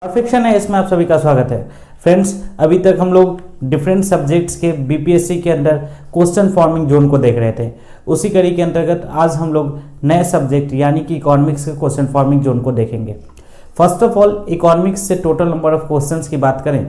Perfection है, इसमें आप सभी का स्वागत है। फ्रेंड्स, अभी तक हम लोग डिफरेंट सब्जेक्ट्स के बीपीएससी के अंदर क्वेश्चन फॉर्मिंग जोन को देख रहे थे। उसी कड़ी के अंतर्गत आज हम लोग नए सब्जेक्ट यानी कि इकोनॉमिक्स के क्वेश्चन फॉर्मिंग जोन को देखेंगे। फर्स्ट ऑफ ऑल, इकोनॉमिक्स से टोटल नंबर ऑफ क्वेश्चंस की बात करें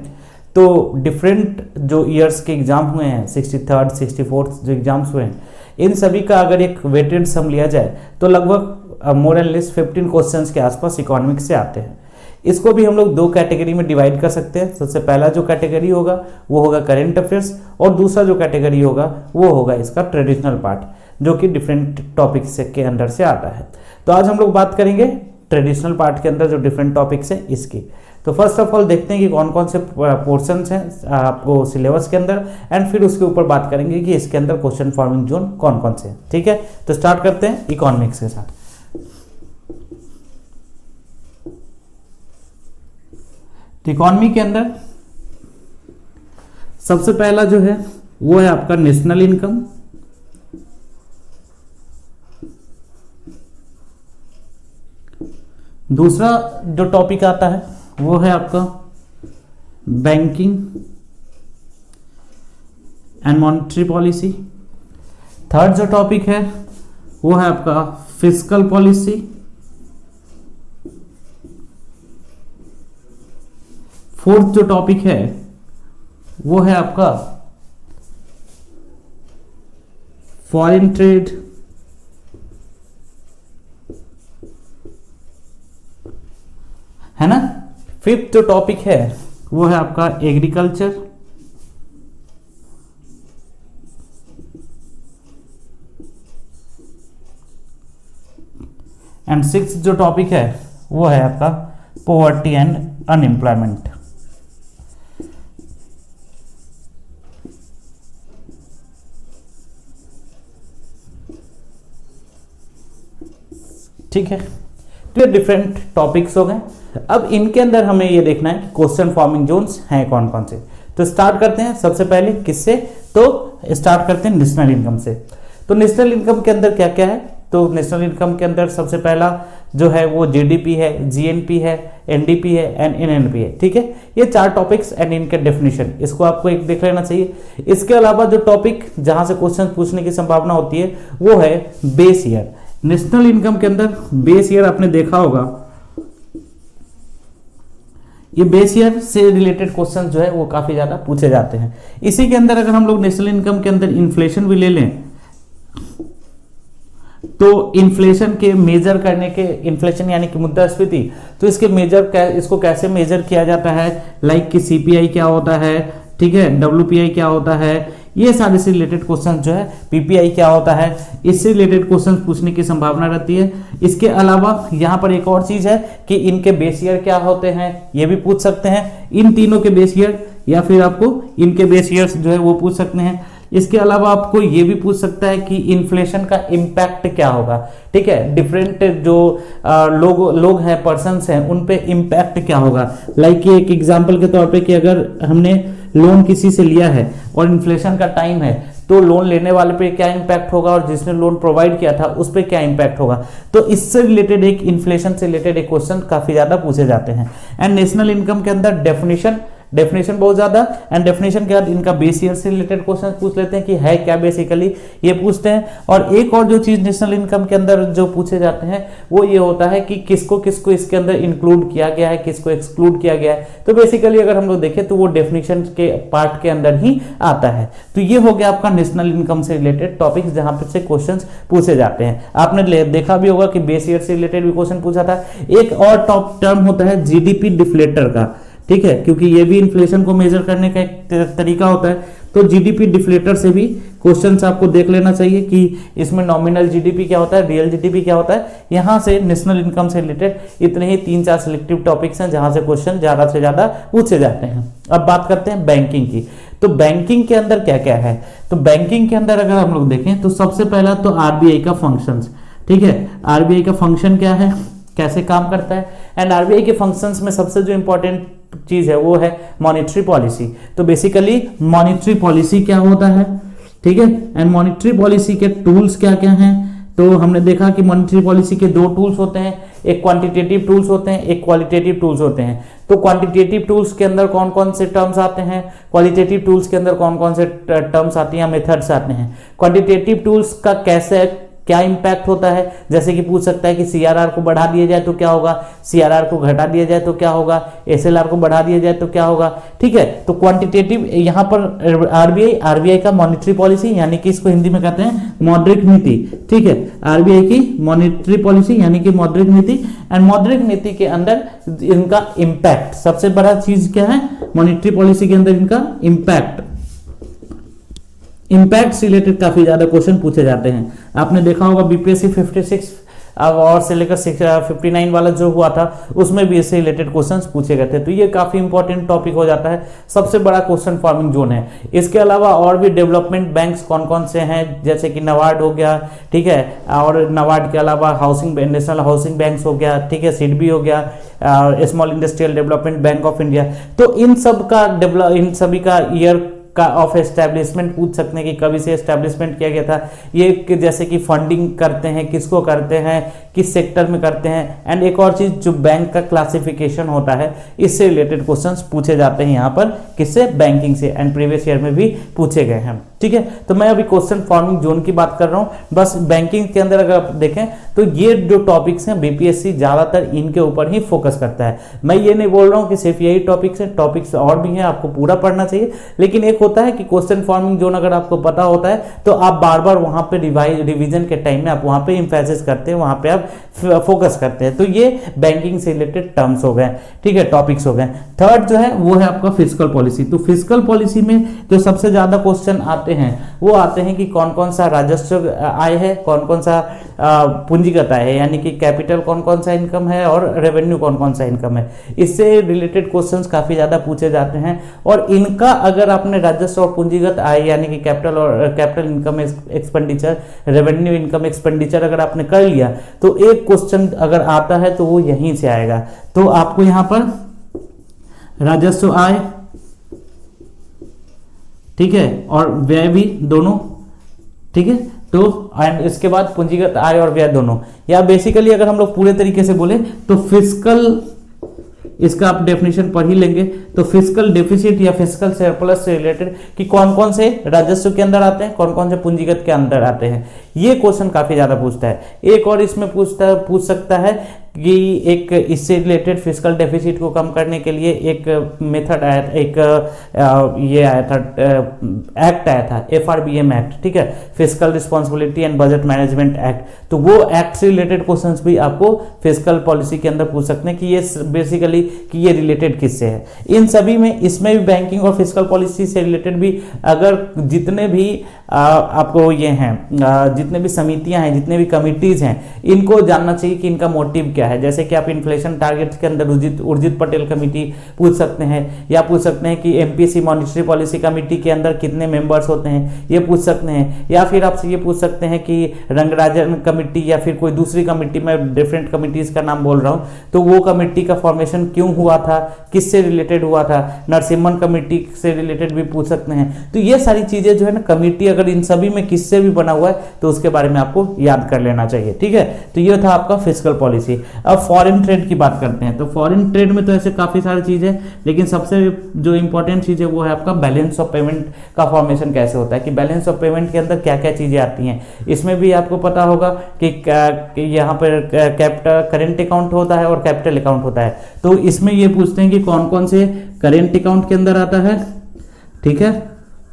तो डिफरेंट जो ईयर्स के एग्जाम हुए हैं, 63rd 64th जो एग्जाम्स हुए हैं, इन सभी का अगर एक वेटेड सम लिया जाए तो लगभग मोर एंड लेस 15 क्वेश्चंस के आसपास इकोनॉमिक्स से आते हैं। इसको भी हम लोग दो कैटेगरी में डिवाइड कर सकते हैं। सबसे पहला जो कैटेगरी होगा वो होगा करेंट अफेयर्स, और दूसरा जो कैटेगरी होगा वो होगा इसका ट्रेडिशनल पार्ट, जो कि डिफरेंट टॉपिक्स के अंदर से आता है। तो आज हम लोग बात करेंगे ट्रेडिशनल पार्ट के अंदर जो डिफरेंट टॉपिक्स हैं इसकी। तो फर्स्ट ऑफ ऑल देखते हैं कि कौन कौन से पोर्शंस हैं आपको सिलेबस के अंदर, एंड फिर उसके ऊपर बात करेंगे कि इसके अंदर क्वेश्चन फॉर्मिंग जोन कौन कौन से हैं। ठीक है, तो स्टार्ट करते हैं इकोनॉमिक्स के साथ। इकोनॉमी के अंदर सबसे पहला जो है वो है आपका नेशनल इनकम। दूसरा जो टॉपिक आता है वो है आपका banking and monetary policy. Third जो टॉपिक है वो है आपका फिस्कल पॉलिसी। फोर्थ जो टॉपिक है वो है आपका फॉरेन ट्रेड। है ना। फिफ्थ जो टॉपिक है वो है आपका एग्रीकल्चर। एंड सिक्स्थ जो टॉपिक है वो है आपका पॉवर्टी एंड अनएम्प्लॉयमेंट। ठीक है, तो ये डिफरेंट टॉपिक्स हो गए। अब इनके अंदर हमें ये देखना है कि क्वेश्चन फॉर्मिंग जोन्स हैं कौन कौन से। तो स्टार्ट करते हैं सबसे पहले किससे, तो स्टार्ट करते हैं नेशनल इनकम से। तो नेशनल इनकम के अंदर क्या क्या है, तो नेशनल इनकम के अंदर सबसे पहला जो है वो जीडीपी है, जीएनपी है, एनडीपी है एंड एनएनपी है। ठीक है, ये चार टॉपिक्स एंड इनके डेफिनेशन, इसको आपको एक देख लेना चाहिए। इसके अलावा जो टॉपिक जहां से क्वेश्चन पूछने की संभावना होती है वो है बेस ईयर। नेशनल इनकम के अंदर बेस ईयर आपने देखा होगा, ये बेस ईयर से रिलेटेड क्वेश्चन जो है वो काफी ज्यादा पूछे जाते हैं। इसी के अंदर अगर हम लोग नेशनल इनकम के अंदर इन्फ्लेशन भी ले लें तो इन्फ्लेशन के मेजर करने के, इन्फ्लेशन यानी कि मुद्रास्फीति, तो इसके इसको कैसे मेजर किया जाता है, लाइक कि सीपीआई क्या होता है, ठीक है, डब्ल्यूपीआई क्या होता है, ये सारे से रिलेटेड क्वेश्चन जो है, पीपीआई क्या होता है, इससे रिलेटेड क्वेश्चन पूछने की संभावना रहती है। इसके अलावा यहाँ पर एक और चीज है कि इनके बेस ईयर क्या होते हैं, ये भी पूछ सकते हैं, इन तीनों के बेस ईयर, या फिर आपको इनके बेस ईयर्स जो है वो पूछ सकते हैं। इसके अलावा आपको ये भी पूछ सकता है कि इन्फ्लेशन का इम्पैक्ट क्या होगा। ठीक है, डिफरेंट जो लोग हैं, पर्सन्स हैं, उन पे इम्पैक्ट क्या होगा। लाइक एक एग्जांपल के तौर पे कि अगर हमने लोन किसी से लिया है और इन्फ्लेशन का टाइम है तो लोन लेने वाले पे क्या इंपैक्ट होगा और जिसने लोन प्रोवाइड किया था उस पे क्या इंपैक्ट होगा। तो इससे रिलेटेड एक इन्फ्लेशन से रिलेटेड एक क्वेश्चन काफी ज्यादा पूछे जाते हैं। एंड नेशनल इनकम के अंदर डेफिनेशन बहुत ज्यादा, एंड डेफिनेशन के बाद इनका बेस ईयर से रिलेटेड क्वेश्चन पूछ लेते हैं कि है क्या, बेसिकली ये पूछते हैं। और एक और जो चीज नेशनल इनकम के अंदर जो पूछे जाते हैं वो ये होता है कि किसको किसको इसके अंदर इंक्लूड किया गया है, किसको एक्सक्लूड किया गया है। तो बेसिकली अगर हम लोग देखें तो वो डेफिनेशन के पार्ट के अंदर ही आता है। तो ये हो गया आपका नेशनल इनकम से रिलेटेड टॉपिक्स जहां पे से क्वेश्चन पूछे जाते हैं। आपने देखा भी होगा कि बेस ईयर से रिलेटेड भी क्वेश्चन पूछा था। एक और टॉप टर्म होता है जीडीपी डिफ्लेटर का, ठीक है, क्योंकि ये भी इन्फ्लेशन को मेजर करने का एक तरीका होता है। तो जीडीपी डिफ्लेटर से भी क्वेश्चंस आपको देख लेना चाहिए कि इसमें नॉमिनल जीडीपी क्या होता है, रियल जीडीपी क्या होता है। यहां से नेशनल इनकम से रिलेटेड इतने ही 3-4 सिलेक्टिव टॉपिक्स हैं जहां से क्वेश्चन ज्यादा से ज्यादा पूछे जाते हैं। अब बात करते हैं बैंकिंग की। तो बैंकिंग के अंदर क्या क्या है, तो बैंकिंग के अंदर अगर हम लोग देखें तो सबसे पहला तो आरबीआई का फंक्शंस। ठीक है, आरबीआई का फंक्शन क्या है, कैसे काम करता है, एंड आरबीआई के फंक्शंस में सबसे जो इंपॉर्टेंट चीज है वो है मॉनेटरी पॉलिसी। तो बेसिकली मॉनेटरी पॉलिसी क्या होता है, ठीक है, एंड मॉनेटरी पॉलिसी के टूल्स क्या क्या हैं, तो हमने देखा कि मॉनेटरी पॉलिसी के दो टूल्स होते हैं, एक क्वांटिटेटिव टूल्स होते हैं, एक क्वालिटेटिव टूल्स होते हैं। तो क्वांटिटेटिव टूल्स के अंदर कौन कौन से टर्म्स आते हैं, क्वालिटेटिव टूल्स के अंदर कौन कौन से टर्म्स आती हैं, मेथड्स आते हैं। क्वांटिटेटिव टूल्स का कैसे क्या इंपैक्ट होता है, जैसे कि पूछ सकता है कि सीआरआर को बढ़ा दिया जाए तो क्या होगा, सीआरआर को घटा दिया जाए तो क्या होगा, एसएलआर को बढ़ा दिया जाए तो क्या होगा। ठीक है, तो क्वांटिटेटिव यहाँ पर आरबीआई का मॉनेटरी पॉलिसी यानी कि इसको हिंदी में कहते हैं मौद्रिक नीति। ठीक है, आरबीआई की मॉनेटरी पॉलिसी यानी कि मौद्रिक नीति। एंड मौद्रिक नीति के अंदर इनका इंपैक्ट, सबसे बड़ा चीज क्या है मॉनेटरी पॉलिसी के अंदर, इनका इंपैक्ट से रिलेटेड काफी ज्यादा क्वेश्चन पूछे जाते हैं। आपने देखा होगा बीपीएससी 56 और से लेकर 59 वाला जो हुआ था उसमें भी इससे रिलेटेड क्वेश्चंस पूछे गए थे। तो ये काफी इंपॉर्टेंट टॉपिक हो जाता है, सबसे बड़ा क्वेश्चन फॉर्मिंग जोन है। इसके अलावा और भी डेवलपमेंट बैंक्स कौन कौन से हैं, जैसे कि नबार्ड हो गया, ठीक है, और नबार्ड के अलावा हाउसिंग नेशनल हाउसिंग बैंक्स हो गया, ठीक है, सिडबी हो गया, small industrial development bank of India. तो इन सभी का ईयर का ऑफ एस्टेब्लिशमेंट पूछ सकते हैं कि कभी से एस्टेब्लिशमेंट किया गया था, ये जैसे कि फंडिंग करते हैं, किसको करते हैं, किस सेक्टर में करते हैं। एंड एक और चीज जो बैंक का क्लासिफिकेशन होता है, इससे रिलेटेड क्वेश्चंस पूछे जाते हैं यहाँ पर, किससे, बैंकिंग से। एंड प्रीवियस ईयर में भी पूछे गए हैं। ठीक है, तो मैं अभी क्वेश्चन फॉर्मिंग जोन की बात कर रहा हूँ। बस बैंकिंग के अंदर अगर आप देखें तो ये जो टॉपिक्स हैं बीपीएससी ज्यादातर इनके ऊपर ही फोकस करता है। मैं ये नहीं बोल रहा हूँ कि सिर्फ यही टॉपिक्स हैं, टॉपिक्स और भी हैं, आपको पूरा पढ़ना चाहिए। लेकिन एक होता है कि क्वेश्चन फॉर्मिंग जोन अगर आपको पता होता है तो आप बार बार वहां पे रिवीजन के टाइम में आप वहां पे इंफेसिस करते हैं, वहां पे आप फोकस करते हैं। तो ये बैंकिंग से रिलेटेड टर्म्स हो गए, ठीक है, टॉपिक्स हो गए। थर्ड जो है वो है आपका फिस्कल पॉलिसी। तो फिस्कल पॉलिसी में जो सबसे ज्यादा क्वेश्चन आते हैं वो आते हैं कि कौन कौन सा राजस्व आय है, कौन कौन सा पूंजीगत आय है, यानी कि कैपिटल कौन कौन सा इनकम है और रेवेन्यू कौन कौन सा इनकम है। इससे रिलेटेड क्वेश्चंस काफी ज्यादा पूछे जाते हैं। और इनका अगर आपने राजस्व और पूंजीगत आय यानी कि capital income expenditure, revenue income expenditure अगर आपने कर लिया तो एक क्वेश्चन अगर आता है तो वो यहीं से आएगा। तो आपको यहां पर राजस्व आय, ठीक है, और व्यय भी दोनों, ठीक है, तो एंड इसके बाद पूंजीगत आय और व्यय दोनों। या बेसिकली अगर हम लोग पूरे तरीके से बोले तो फिस्कल, इसका आप डेफिनेशन पढ़ ही लेंगे। तो फिस्कल डेफिसिट या फिस्कल सरप्लस से रिलेटेड कि कौन कौन से राजस्व के अंदर आते हैं, कौन कौन से पूंजीगत के अंदर आते हैं, ये क्वेश्चन काफी ज्यादा पूछता है। एक और इसमें पूछ सकता है कि एक इससे रिलेटेड फिस्कल डेफिसिट को कम करने के लिए एक मेथड आया था, एक ये आया था, एक्ट आया था, FRBM एक्ट, ठीक है, fiscal responsibility and budget management act. तो वो एक्ट से रिलेटेड क्वेश्चंस भी आपको फिस्कल पॉलिसी के अंदर पूछ सकते हैं कि ये बेसिकली कि ये रिलेटेड किससे है। इन सभी में, इसमें भी बैंकिंग और फिस्कल पॉलिसी से रिलेटेड भी अगर जितने भी आपको ये हैं, जितने भी समितियां हैं, जितने भी कमिटीज हैं, इनको जानना चाहिए कि इनका मोटिव क्या है। जैसे कि आप इन्फ्लेशन टारगेट के अंदर उर्जित पटेल कमेटी पूछ सकते हैं, या पूछ सकते हैं कि एमपीसी मॉनेटरी पॉलिसी कमेटी के अंदर कितने मेंबर्स होते हैं, ये पूछ सकते हैं। या फिर आपसे ये पूछ सकते हैं कि रंगराजन कमेटी या फिर कोई दूसरी कमेटी, में डिफरेंट कमिटीज का नाम बोल रहा हूं, तो वो कमेटी का फॉर्मेशन क्यों हुआ था, किससे रिलेटेड हुआ था। नरसिम्हन कमेटी से रिलेटेड भी पूछ सकते हैं। तो ये सारी चीजें जो है ना, कमेटी अगर इन सभी में किससे भी बना हुआ है तो उसके बारे में आपको याद कर लेना चाहिए, ठीक है। तो ये था आपका फिस्कल पॉलिसी। अब फॉरेन ट्रेड की बात करते हैं। तो फॉरेन ट्रेड में तो ऐसे काफी सारी चीजें, लेकिन सबसे जो इंपॉर्टेंट चीज है वो है आपका बैलेंस ऑफ पेमेंट का फॉर्मेशन कैसे होता है, कि बैलेंस ऑफ पेमेंट के अंदर क्या क्या चीजें आती हैं। इसमें भी आपको पता होगा कि यहाँ पर कैपिटल करेंट अकाउंट होता है और कैपिटल अकाउंट होता है। तो इसमें ये पूछते हैं कि कौन कौन से करेंट अकाउंट के अंदर आता है, ठीक है,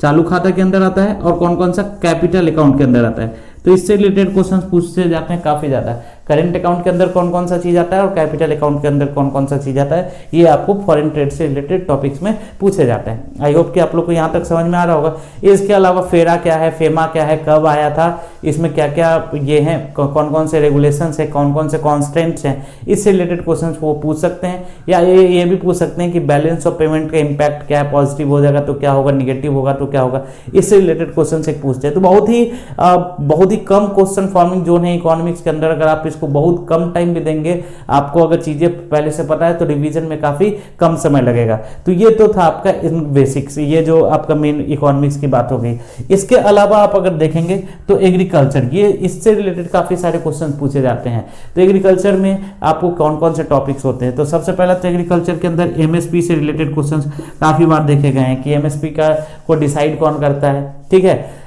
चालू खाता के अंदर आता है, और कौन कौन सा कैपिटल अकाउंट के अंदर आता है। तो इससे रिलेटेड क्वेश्चंस पूछते जाते हैं काफी ज्यादा। करेंट अकाउंट के अंदर कौन कौन सा चीज आता है और कैपिटल अकाउंट के अंदर कौन कौन सा चीज आता है, ये आपको फॉरेन ट्रेड से रिलेटेड टॉपिक्स में पूछे जाते हैं। आई होप कि आप लोग को यहाँ तक समझ में आ रहा होगा। इसके अलावा फेरा क्या है, फेमा क्या है, कब आया था, इसमें क्या क्या ये हैं, कौन कौन से रेगुलेशंस है, कौन कौन से कॉन्स्टेंट्स हैं, इससे रिलेटेड क्वेश्चंस वो पूछ सकते हैं। या ये भी पूछ सकते हैं कि बैलेंस ऑफ पेमेंट का इंपैक्ट क्या है, पॉजिटिव हो जाएगा तो क्या होगा, निगेटिव होगा तो क्या होगा, इससे रिलेटेड क्वेश्चन एक पूछते हैं। तो बहुत ही कम क्वेश्चन फॉर्मिंग जोन है इकोनॉमिक्स के अंदर। अगर आप इसको बहुत कम टाइम भी देंगे, आपको अगर चीजें पहले से पता है तो रिवीजन में काफी कम समय लगेगा। तो ये तो था आपका इन बेसिक्स, ये जो आपका मेन इकोनॉमिक्स की बात हो गई। इसके अलावा आप अगर देखेंगे तो एग्रीकल्चर, ये इससे रिलेटेड काफी सारे क्वेश्चन पूछे जाते हैं। तो एग्रीकल्चर में आपको कौन कौन से टॉपिक्स होते हैं, तो सबसे पहला तो एग्रीकल्चर के अंदर एमएसपी से रिलेटेड क्वेश्चन काफी बार देखे गए हैं कि एमएसपी का को डिसाइड कौन करता है, ठीक है।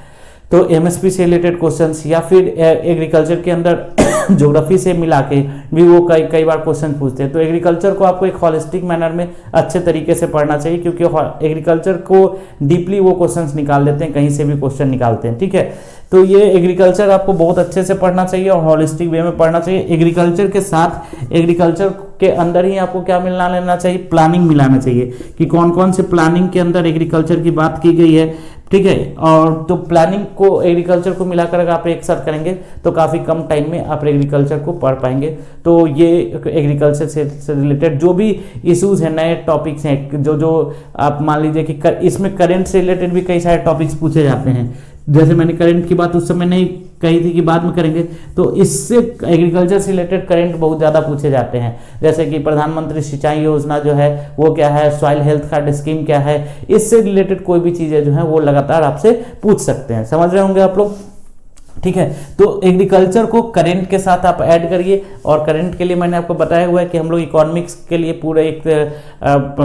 तो एमएसपी से रिलेटेड क्वेश्चंस, या फिर एग्रीकल्चर के अंदर ज्योग्राफी से मिला के भी वो कई बार क्वेश्चन पूछते हैं। तो एग्रीकल्चर को आपको एक हॉलिस्टिक मैनर में अच्छे तरीके से पढ़ना चाहिए, क्योंकि एग्रीकल्चर को डीपली वो क्वेश्चंस निकाल लेते हैं, कहीं से भी क्वेश्चन निकालते हैं, ठीक है। तो ये एग्रीकल्चर आपको बहुत अच्छे से पढ़ना चाहिए और हॉलिस्टिक वे में पढ़ना चाहिए। एग्रीकल्चर के साथ एग्रीकल्चर के अंदर ही आपको क्या मिला लेना चाहिए, प्लानिंग मिलाना चाहिए कि कौन कौन से प्लानिंग के अंदर एग्रीकल्चर की बात की गई है, ठीक है। और तो प्लानिंग को एग्रीकल्चर को मिलाकर अगर आप एक साथ करेंगे तो काफ़ी कम टाइम में आप एग्रीकल्चर को पढ़ पाएंगे। तो ये एग्रीकल्चर से रिलेटेड जो भी इश्यूज हैं, नए टॉपिक्स हैं, जो आप मान लीजिए कि इसमें करंट से रिलेटेड भी कई सारे टॉपिक्स पूछे जाते हैं। जैसे मैंने करंट की बात उस समय नहीं कही थी कि बाद में करेंगे, तो इससे एग्रीकल्चर से रिलेटेड करंट बहुत ज़्यादा पूछे जाते हैं। जैसे कि प्रधानमंत्री सिंचाई योजना जो है वो क्या है, सॉइल हेल्थ कार्ड स्कीम क्या है, इससे रिलेटेड कोई भी चीज़ें जो है वो लगातार आपसे पूछ सकते हैं। समझ रहे होंगे आप लोग, ठीक है। तो एग्रीकल्चर को करंट के साथ आप ऐड करिए, और करंट के लिए मैंने आपको बताया हुआ है कि हम लोग इकोनॉमिक्स के लिए पूरा एक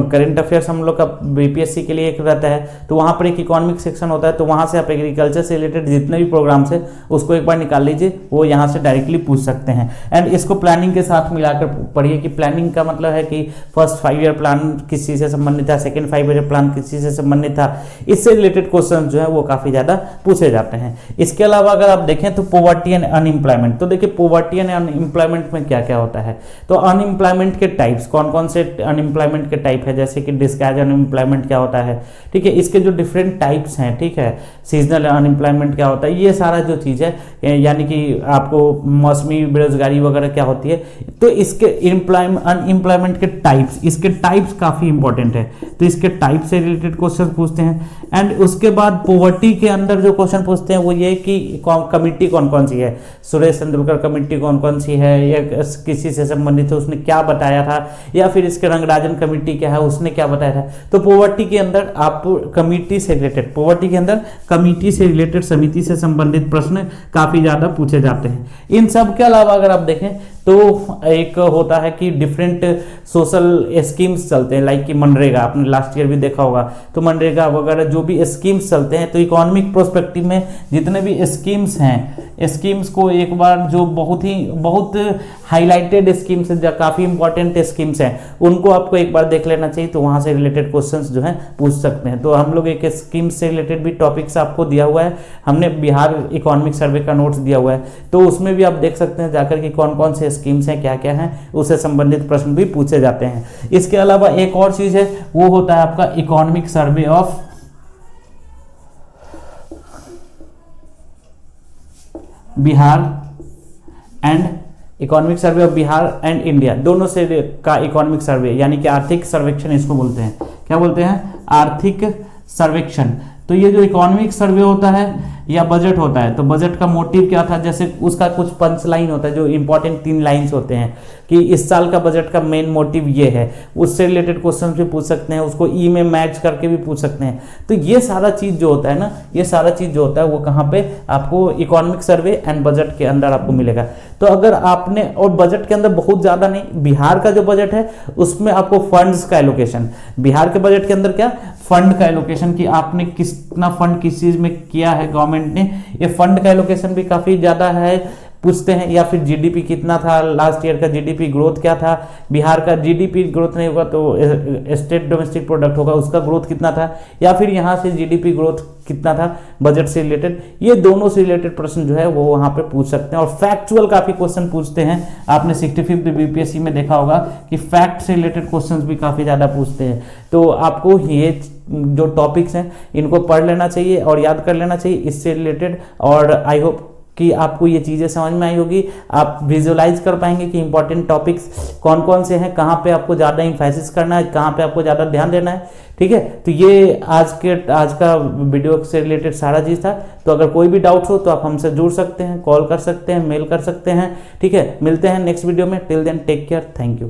करंट अफेयर्स हम लोग का बीपीएससी के लिए एक रहता है, तो वहाँ पर एक इकोनॉमिक सेक्शन होता है, तो वहाँ से आप एग्रीकल्चर से रिलेटेड जितने भी प्रोग्राम्स है उसको एक बार निकाल लीजिए, वो यहाँ से डायरेक्टली पूछ सकते हैं। एंड इसको प्लानिंग के साथ मिलाकर पढ़िए कि प्लानिंग का मतलब है कि फर्स्ट 5 ईयर प्लान किस चीज़ से संबंधित था, सेकेंड 5 ईयर प्लान किस चीज़ से संबंधित था, इससे रिलेटेड क्वेश्चन जो है वो काफ़ी ज़्यादा पूछे जाते हैं। इसके अलावा अगर आप देखें तो पोवर्टी एंड अनएम्प्लॉयमेंट, तो देखिए पोवर्टी एंड अनएम्प्लॉयमेंट में क्या क्या होता है। तो अनएम्प्लॉयमेंट के टाइप्स, कौन कौन से अनएम्प्लॉयमेंट के टाइप है, जैसे कि डिस्गाइज अनएम्प्लॉयमेंट क्या होता है, ठीक है। इसके जो डिफरेंट टाइप्स हैं, ठीक है, सीजनल अनएम्प्लॉयमेंट क्या होता है, ये सारा जो चीज़ है, यानी कि आपको मौसमी बेरोजगारी वगैरह क्या होती है, तो इसके अनएम्प्लॉयमेंट के टाइप्स, इसके टाइप्स काफ़ी इंपॉर्टेंट है, तो इसके टाइप से रिलेटेड क्वेश्चन पूछते हैं। एंड उसके बाद पोवर्टी के अंदर जो क्वेश्चन पूछते हैं वो ये कि कमिटी कौन कौन सी है, सुरेश तेंदुलकर कमेटी कौन कौन सी है, या किसी से संबंधित है उसने क्या बताया था, या फिर इसके रंगराजन कमेटी क्या है उसने क्या बताया था। तो पोवर्टी के अंदर आप कमेटी से रिलेटेड, पोवर्टी के अंदर कमेटी से रिलेटेड, समिति से संबंधित प्रश्न काफी ज्यादा पूछे जाते हैं। इन सब के अलावा अगर आप देखें तो एक होता है कि डिफरेंट सोशल स्कीम्स चलते हैं, लाइक कि मनरेगा, आपने लास्ट ईयर भी देखा होगा, तो मनरेगा वगैरह जो भी स्कीम्स चलते हैं, तो इकोनॉमिक प्रोस्पेक्टिव में जितने भी स्कीम्स हैं, स्कीम्स को एक बार जो बहुत हाईलाइटेड स्कीम्स हैं, काफ़ी इंपॉर्टेंट स्कीम्स हैं, उनको आपको एक बार देख लेना चाहिए, तो वहाँ से रिलेटेड क्वेश्चंस जो हैं पूछ सकते हैं। तो हम लोग एक स्कीम्स से रिलेटेड भी टॉपिक्स आपको दिया हुआ है, हमने बिहार इकोनॉमिक सर्वे का नोट्स दिया हुआ है, तो उसमें भी आप देख सकते हैं जाकर कि कौन कौन से स्कीम्स हैं, क्या क्या हैं, उससे संबंधित प्रश्न भी पूछे जाते हैं। इसके अलावा एक और चीज है, वो होता है आपका economic survey of Bihar and economic survey of Bihar and India, दोनों से का इकोनॉमिक सर्वे, यानी कि आर्थिक सर्वेक्षण इसको बोलते हैं। क्या बोलते हैं? आर्थिक सर्वेक्षण। तो ये जो इकोनॉमिक सर्वे होता है या बजट होता है, तो बजट का मोटिव क्या था, जैसे उसका कुछ पंच लाइन होता है, जो इंपॉर्टेंट 3 लाइंस होते हैं कि इस साल का बजट का मेन मोटिव ये है, उससे रिलेटेड क्वेश्चन भी पूछ सकते हैं, उसको ई में मैच करके भी पूछ सकते हैं। तो ये सारा चीज जो होता है ना, ये सारा चीज जो होता है वो कहाँ पे आपको इकोनॉमिक सर्वे एंड बजट के अंदर आपको मिलेगा। तो अगर आपने, और बजट के अंदर बहुत ज्यादा नहीं, बिहार का जो बजट है उसमें आपको फंड्स का एलोकेशन, बिहार के बजट के अंदर क्या फंड का एलोकेशन, कि आपने कितना फंड किस चीज में किया है गवर्नमेंट ने, ये फंड का एलोकेशन भी काफी ज्यादा है, पूछते हैं। या फिर जीडीपी कितना था, लास्ट ईयर का जीडीपी ग्रोथ क्या था, बिहार का जीडीपी ग्रोथ नहीं होगा तो स्टेट डोमेस्टिक प्रोडक्ट होगा, उसका ग्रोथ कितना था, या फिर यहाँ से जीडीपी ग्रोथ कितना था बजट से रिलेटेड, ये दोनों से रिलेटेड प्रश्न जो है वो वहाँ पे पूछ सकते हैं। और फैक्चुअल काफी क्वेश्चन पूछते हैं, आपने 65th बीपीएससी में देखा होगा कि फैक्ट से रिलेटेड क्वेश्चन भी काफी ज्यादा पूछते हैं। तो आपको ये जो टॉपिक्स हैं इनको पढ़ लेना चाहिए और याद कर लेना चाहिए इससे रिलेटेड। और आई होप कि आपको ये चीज़ें समझ में आई होगी, आप विजुअलाइज कर पाएंगे कि इंपॉर्टेंट टॉपिक्स कौन कौन से हैं, कहाँ पे आपको ज़्यादा इम्फेसिस करना है, कहाँ पे आपको ज़्यादा ध्यान देना है। ठीक है, तो ये आज का वीडियो से रिलेटेड सारा चीज़ था। तो अगर कोई भी डाउट्स हो तो आप हमसे जुड़ सकते हैं, कॉल कर सकते हैं, मेल कर सकते हैं। ठीक है, मिलते हैं नेक्स्ट वीडियो में। Till then take care, thank you.